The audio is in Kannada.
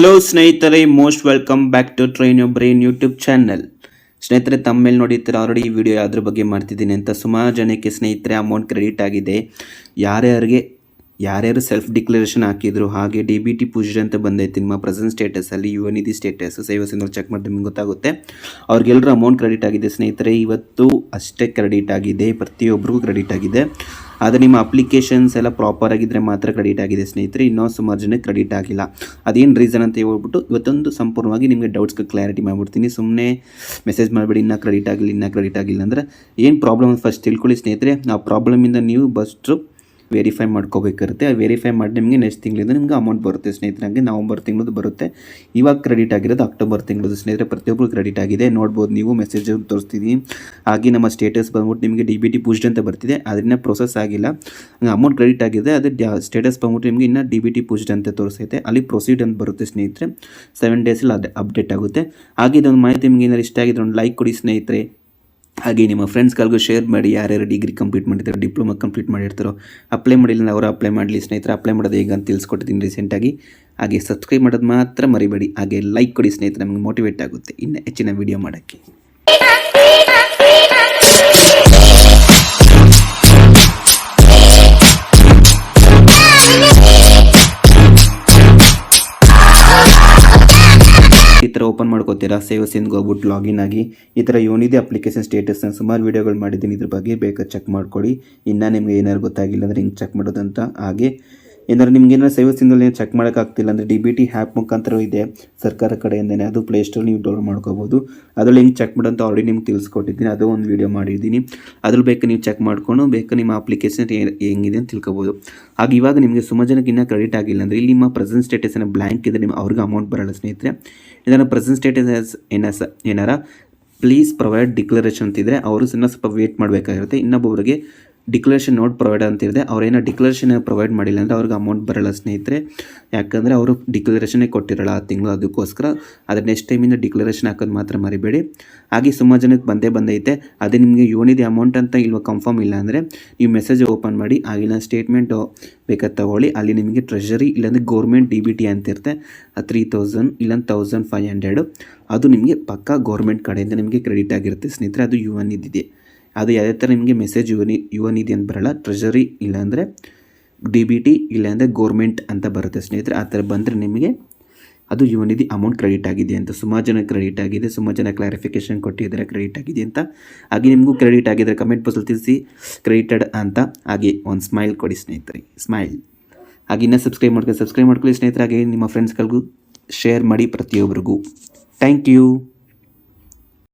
ಹಲೋ ಸ್ನೇಹಿತರೆ, most welcome back to train your brain YouTube channel. ಸ್ನೇಹಿತರೆ, ತಮ್ಮ ಮೇಲೆ ನೋಡಿರ್ತೀರ ಆಲ್ರೆಡಿ ಈ ವಿಡಿಯೋ ಯಾವ್ದ್ರ ಬಗ್ಗೆ ಮಾಡ್ತಿದ್ದೀನಿ ಅಂತ. ಸುಮಾರು ಜನಕ್ಕೆ ಸ್ನೇಹಿತರೆ ಅಮೌಂಟ್ ಕ್ರೆಡಿಟ್ ಆಗಿದೆ. ಯಾರ್ಯಾರು ಸೆಲ್ಫ್ ಡಿಕ್ಲರೇಷನ್ ಹಾಕಿದ್ರು, ಹಾಗೆ DBT ಪೂಜ್ಡ್ ಅಂತ ಬಂದೈತೆ ನಿಮ್ಮ ಪ್ರೆಸೆಂಟ್ ಸ್ಟೇಟಸಲ್ಲಿ, ಯುವ ನಿಧಿ ಸ್ಟೇಟಸ್ ಸೇವಾ ಸಿಂಧು ಚೆಕ್ ಮಾಡಿ ನಿಮ್ಗೆ ಗೊತ್ತಾಗುತ್ತೆ. ಅವ್ರಿಗೆಲ್ಲರೂ ಅಮೌಂಟ್ ಕ್ರೆಡಿಟ್ ಆಗಿದೆ ಸ್ನೇಹಿತರೆ. ಇವತ್ತು ಅಷ್ಟೇ ಕ್ರೆಡಿಟ್ ಆಗಿದೆ, ಪ್ರತಿಯೊಬ್ಬರಿಗೂ ಕ್ರೆಡಿಟ್ ಆಗಿದೆ. ಆದರೆ ನಿಮ್ಮ ಅಪ್ಲಿಕೇಶನ್ಸ್ ಎಲ್ಲ ಪ್ರಾಪರ್ ಆಗಿದ್ದರೆ ಮಾತ್ರ ಕ್ರೆಡಿಟ್ ಆಗಿದೆ ಸ್ನೇಹಿತರೆ. ಇನ್ನೂ ಸುಮಾರು ಜನಕ್ಕೆ ಕ್ರೆಡಿಟ್ ಆಗಿಲ್ಲ. ಅದೇನು ರೀಸನ್ ಅಂತ ಹೇಳ್ಬಿಟ್ಟು ಇವತ್ತೊಂದು ಸಂಪೂರ್ಣವಾಗಿ ನಿಮಗೆ ಡೌಟ್ಸ್ಗೆ ಕ್ಲಾರಿಟಿ ಮಾಡಿಬಿಡ್ತೀನಿ. ಸುಮ್ಮನೆ ಮೆಸೇಜ್ ಮಾಡಿಬಿಡಿ ಇನ್ನೂ ಕ್ರೆಡಿಟ್ ಆಗಿಲ್ಲ ಅಂದರೆ ಏನು ಪ್ರಾಬ್ಲಮ್ ಫಸ್ಟ್ ತಿಳ್ಕೊಳ್ಳಿ ಸ್ನೇಹಿತರೆ. ಆ ಪ್ರಾಬ್ಲಮಿಂದ ನೀವು ಫಸ್ಟು ವೆರಿಫೈ ಮಾಡ್ಕೋಬೇಕಿರುತ್ತೆ. ಆ ವೆರಿಫೈ ಮಾಡಿ ನಿಮಗೆ ನೆಕ್ಸ್ಟ್ ತಿಂಗಳಿಂದ ನಿಮಗೆ ಅಮೌಂಟ್ ಬರುತ್ತೆ ಸ್ನೇಹಿತರೆ. ಹಾಗೆ ನವಂಬರ್ ತಿಂಗಳದ್ದು ಬರುತ್ತೆ. ಇವಾಗ ಕ್ರೆಡಿಟ್ ಆಗಿರೋದು ಅಕ್ಟೋಬರ್ ತಿಂಗಳದ್ದು ಸ್ನೇಹಿತರೆ. ಪ್ರತಿಯೊಬ್ಬರು ಕ್ರೆಡಿಟ್ ಆಗಿದೆ, ನೋಡ್ಬೋದು ನೀವು. ಮೆಸೇಜ್ ತೋರಿಸ್ತಿದ್ದೀನಿ. ಹಾಗೆ ನಮ್ಮ ಸ್ಟೇಟಸ್ ಬಂದ್ಬಿಟ್ಟು ನಿಮಗೆ DBT ಪೂಜ್ಡ್ ಅಂತ ಬರ್ತಿದೆ, ಅದನ್ನ ಪ್ರೋಸೆಸ್ ಆಗಿಲ್ಲ. ಅಮೌಂಟ್ ಕ್ರೆಡಿಟ್ ಆಗಿದೆ, ಅದು ಸ್ಟೇಟಸ್ ಬಂದ್ಬಿಟ್ಟು ನಿಮಗೆ ಇನ್ನೂ DBT ಪೂಜ್ಡ್ ಅಂತ ತೋರಿಸ್ತೈತೆ. ಅಲ್ಲಿ ಪ್ರೊಸೀಡ್ ಅಂತ ಬರುತ್ತೆ ಸ್ನೇಹಿತರೆ. 7 ಡೇಸಲ್ಲಿ ಅದು ಅಪ್ಡೇಟ್ ಆಗುತ್ತೆ. ಹಾಗೆ ಇದೊಂದು ಮಾಹಿತಿ ನಿಮಗೆ ಏನಾದ್ರು ಇಷ್ಟ ಆಗಿದ್ರೆ ಒಂದು ಲೈಕ್ ಕೊಡಿ ಸ್ನೇಹಿತರೆ. ಹಾಗೆ ನಿಮ್ಮ ಫ್ರೆಂಡ್ಸ್ಗಳಿಗೂ ಶೇರ್ ಮಾಡಿ. ಯಾರ್ಯಾರು ಡಿಗ್ರಿ ಕಂಪ್ಲೀಟ್ ಮಾಡಿರ್ತಾರೋ, ಡಿಪ್ಲೊಮಾ ಕಂಪ್ಲೀಟ್ ಮಾಡಿರ್ತಾರೋ, ಅಪ್ಲೈ ಮಾಡಿಲ್ಲ ಅವರು ಅಪ್ಲೈ ಮಾಡಲಿ ಸ್ನೇಹಿತರೆ. ಅಪ್ಲೈ ಮಾಡೋದು ಹೇಗೆ ಅಂತ ತಿಳಿಸ್ಕೊಟ್ಟಿದ್ದೀನಿ ರೀಸೆಂಟಾಗಿ. ಹಾಗೆ ಸಬ್ಸ್ಕ್ರೈಬ್ ಮಾಡೋದು ಮಾತ್ರ ಮರಿಬೇಡಿ. ಹಾಗೆ ಲೈಕ್ ಕೊಡಿ ಸ್ನೇಹಿತರೆ, ನಮಗೆ ಮೋಟಿವೇಟ್ ಆಗುತ್ತೆ ಇನ್ನು ಹೆಚ್ಚಿನ ವಿಡಿಯೋ ಮಾಡೋಕ್ಕೆ. ಈ ಥರ ಓಪನ್ ಮಾಡ್ಕೋತೀರಾ, ಸೇವ್ ಸಿಂಧ್ಗೆ ಹೋಗ್ಬಿಟ್ಟು ಲಾಗಿನ್ ಆಗಿ ಈ ಥರ ಯುವನಿಧಿ ಅಪ್ಲಿಕೇಶನ್ ಸ್ಟೇಟಸ್ನ ಸುಮಾರು ವೀಡಿಯೋಗಳು ಮಾಡಿದ್ದೀನಿ, ಇದ್ರ ಬಗ್ಗೆ ಬೇಕಾದ್ರೆ ಚೆಕ್ ಮಾಡ್ಕೊಳ್ಳಿ. ಇನ್ನೂ ನಿಮ್ಗೆ ಏನಾದ್ರು ಗೊತ್ತಾಗಿಲ್ಲ ಅಂದರೆ ಹಿಂಗೆ ಚೆಕ್ ಮಾಡೋದಂತ. ಹಾಗೆ ಏನಾದ್ರು ನಿಮ್ಗೆ ಏನಾದ್ರು ಸೇವ್ ಸಿಂಧಲ್ಲಿ ಚೆಕ್ ಮಾಡೋಕ್ಕಾಗ್ತಿಲ್ಲ ಅಂದರೆ DBT ಆ್ಯಪ್ ಮುಖಾಂತರ ಇದೆ ಸರ್ಕಾರ ಕಡೆಯಿಂದನೇ, ಅದು ಪ್ಲೇಸ್ಟೋರ್ ನೀವು ಡೌನ್ಲೋಡ್ ಮಾಡ್ಕೋಬೋದು. ಅದ್ರಲ್ಲಿ ಹಿಂಗೆ ಚೆಕ್ ಮಾಡೋಂತ ಆಲ್ರೆಡಿ ನಿಮ್ಗೆ ತಿಳಿಸ್ಕೊಟ್ಟಿದ್ದೀನಿ, ಅದು ಒಂದು ವೀಡಿಯೋ ಮಾಡಿದ್ದೀನಿ. ಅದ್ರಲ್ಲಿ ಬೇಕು ನೀವು ಚೆಕ್ ಮಾಡ್ಕೊಂಡು ಬೇಕು ನಿಮ್ಮ ಅಪ್ಲಿಕೇಶನ್ ಹೆಂಗಿದೆ ಅಂತ ತಿಳ್ಕೊಬೋದು. ಹಾಗೆ ಇವಾಗ ನಿಮಗೆ ಸುಮಾರು ಜನಕ್ಕೆ ಇನ್ನೂ ಕ್ರೆಡಿಟ್ ಆಗಿಲ್ಲ ಅಂದರೆ ಇಲ್ಲಿ ನಿಮ್ಮ ಪ್ರೆಸೆಂಟ್ ಸ್ಟೇಟಸ್ ಬ್ಲ್ಯಾಂಕ್ ಇದೆ, ನಿಮ್ಮ ಅವ್ರಿಗೆ ಅಮೌಂಟ್ ಬರೋಲ್ಲ ಸ್ನೇಹಿತರೆ. ಏನಾರ ಪ್ರೆಸೆಂಟ್ ಸ್ಟೇಟಸ್ ಏನಾರ ಪ್ಲೀಸ್ ಪ್ರೊವೈಡ್ ಡಿಕ್ಲರೇಷನ್ ಅಂತಿದ್ರೆ ಅವರು ಸ್ವಲ್ಪ ವೇಟ್ ಮಾಡಬೇಕಾಗಿರುತ್ತೆ. ಇನ್ನೊಬ್ಬರಿಗೆ ಡಿಕ್ಲರೇಷನ್ ನೋಟ್ ಪ್ರೊವೈಡ್ ಅಂತಿದೆ, ಅವ್ರೇನೋ ಡಿಕ್ಲರೇಷನ್ ಪ್ರೊವೈಡ್ ಮಾಡಿಲ್ಲ ಅಂದರೆ ಅವ್ರಿಗೆ ಅಮೌಂಟ್ ಬರೋಲ್ಲ ಸ್ನೇಹಿತರೆ. ಯಾಕಂದರೆ ಅವರು ಡಿಕ್ಲರೇಷನ್ನೇ ಕೊಟ್ಟಿರಲ್ಲ ಆ ತಿಂಗಳು, ಅದಕ್ಕೋಸ್ಕರ ಅದ್ರ ನೆಕ್ಸ್ಟ್ ಟೈಮಿಂದ ಡಿಕ್ಲರೇಷನ್ ಹಾಕೋದು ಮಾತ್ರ ಮರಿಬೇಡಿ. ಹಾಗೆ ಸುಮಾರು ಜನಕ್ಕೆ ಬಂದೇ ಅದೇ ನಿಮಗೆ ಯುವನಿಧಿ ಅಮೌಂಟ್ ಅಂತ ಇಲ್ವ ಕನ್ಫರ್ಮ್ ಇಲ್ಲ ಅಂದರೆ ನೀವು ಮೆಸೇಜ್ ಓಪನ್ ಮಾಡಿ, ಆಗಿನ ಸ್ಟೇಟ್ಮೆಂಟು ಬೇಕಾದ ತಗೊಳ್ಳಿ. ಅಲ್ಲಿ ನಿಮಗೆ ಟ್ರೆಷರಿ ಇಲ್ಲಾಂದರೆ ಗೌರ್ಮೆಂಟ್ DBT ಅಂತ ಇರುತ್ತೆ, 3000 ಇಲ್ಲ 1500 ಅದು ನಿಮಗೆ ಪಕ್ಕಾ ಗೌರ್ಮೆಂಟ್ ಕಡೆಯಿಂದ ನಿಮಗೆ ಕ್ರೆಡಿಟ್ ಆಗಿರುತ್ತೆ ಸ್ನೇಹಿತರೆ. ಅದು ಯುವನಿಧಿ. ಅದು ಯಾವುದೇ ಥರ ನಿಮಗೆ ಮೆಸೇಜ್ ಯುವನಿಧಿ ಅಂತ ಬರೋಲ್ಲ. ಟ್ರೆಷರಿ ಇಲ್ಲಾಂದರೆ DBT ಇಲ್ಲಾಂದರೆ ಗೌರ್ಮೆಂಟ್ ಅಂತ ಬರುತ್ತೆ ಸ್ನೇಹಿತರೆ. ಆ ಥರ ಬಂದರೆ ನಿಮಗೆ ಅದು ಯುವನಿಧಿ ಅಮೌಂಟ್ ಕ್ರೆಡಿಟ್ ಆಗಿದೆ ಅಂತ. ಸುಮಾರು ಜನ ಕ್ರೆಡಿಟ್ ಆಗಿದೆ, ಸುಮಾರು ಜನ ಕ್ಲಾರಿಫಿಕೇಷನ್ ಕೊಟ್ಟಿದ್ದಾರೆ ಕ್ರೆಡಿಟ್ ಆಗಿದೆ ಅಂತ. ಹಾಗೆ ನಿಮಗೂ ಕ್ರೆಡಿಟ್ ಆಗಿದ್ದರೆ ಕಮೆಂಟ್ ಬಾಕ್ಸಲ್ಲಿ ತಿಳಿಸಿ ಕ್ರೆಡಿಟೆಡ್ ಅಂತ. ಹಾಗೆ ಒಂದು ಸ್ಮೈಲ್ ಕೊಡಿ ಸ್ನೇಹಿತರೆ, ಸ್ಮೈಲ್. ಹಾಗೆ ಇನ್ನೂ ಸಬ್ಸ್ಕ್ರೈಬ್ ಮಾಡ್ಕೊಳ್ಳಿ ಸ್ನೇಹಿತರೆ. ಹಾಗೆ ನಿಮ್ಮ ಫ್ರೆಂಡ್ಸ್ಗಳಿಗೂ ಶೇರ್ ಮಾಡಿ ಪ್ರತಿಯೊಬ್ಬರಿಗೂ. Thank you.